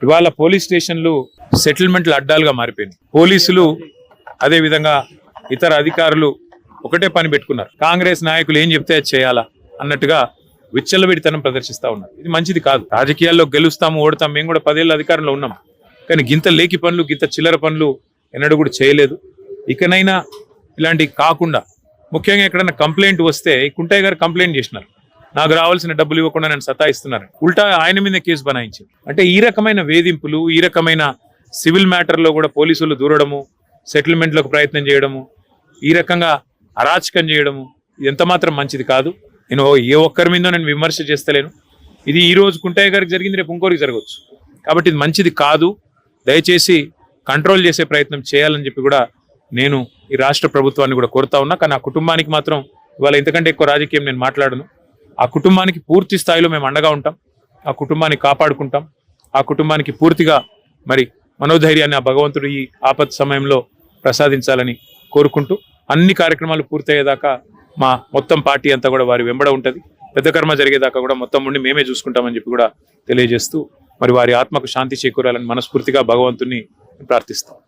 ఇవాళ పోలీస్ స్టేషన్లు సెటిల్మెంట్ల అడ్డాలుగా మారిపోయినాయి. పోలీసులు అదే విధంగా ఇతర అధికారులు ఒకటే పని పెట్టుకున్నారు. కాంగ్రెస్ నాయకులు ఏం చెప్తే అది చేయాలా అన్నట్టుగా విచ్చలవిడితనం ప్రదర్శిస్తా ఉన్నారు. ఇది మంచిది కాదు. రాజకీయాల్లో గెలుస్తాము ఓడతాం. మేము కూడా 10 ఏళ్ళ అధికారంలో ఉన్నాం. కానీ గింత లేకి పనులు గింత చిల్లర పనులు ఎన్నడూ కూడా చేయలేదు. ఇకనైనా ఇలాంటివి కాకుండా ముఖ్యంగా ఎక్కడైనా కంప్లైంట్ వస్తే కుంటయ్య గారు కంప్లైంట్ చేసినారు, నాకు రావాల్సిన డబ్బులు ఇవ్వకుండా నేను సతాయిస్తున్నారు. ఉల్టా ఆయన మీద కేసు బనాయించారు. అంటే ఈ రకమైన వేధింపులు, ఈ రకమైన సివిల్ మ్యాటర్లో కూడా పోలీసులు దూరడము, సెటిల్మెంట్లకు ప్రయత్నం చేయడము, ఈ రకంగా అరాచకం చేయడము ఇది ఎంత మాత్రం మంచిది కాదు. నేను ఏ ఒక్కరి మీద నేను విమర్శ చేస్తలేను. ఇది ఈ రోజు కుంటయ్య గారికి జరిగింది, రేపు ఇంకోరికి జరగవచ్చు. కాబట్టి ఇది మంచిది కాదు. దయచేసి కంట్రోల్ చేసే ప్రయత్నం చేయాలని చెప్పి కూడా నేను ఈ రాష్ట్ర ప్రభుత్వాన్ని కూడా కోరుతా ఉన్నా. కానీ ఆ కుటుంబానికి మాత్రం ఇవాళ ఇంతకంటే ఎక్కువ రాజకీయం నేను మాట్లాడను. ఆ కుటుంబానికి పూర్తి స్థాయిలో మేము అండగా ఉంటాం. ఆ కుటుంబాన్ని కాపాడుకుంటాం. ఆ కుటుంబానికి పూర్తిగా మరి మనోధైర్యాన్ని ఆ భగవంతుడు ఈ ఆపత్ సమయంలో ప్రసాదించాలని కోరుకుంటూ అన్ని కార్యక్రమాలు పూర్తయ్యేదాకా మా మొత్తం పార్టీ అంతా కూడా వారి వెంబడ ఉంటుంది. పెద్ద కర్మ జరిగేదాకా కూడా మొత్తం ఉండి మేమే చూసుకుంటామని చెప్పి కూడా తెలియజేస్తూ మరి వారి ఆత్మకు శాంతి చేకూరాలని మనస్ఫూర్తిగా భగవంతుని ప్రార్థిస్తాం.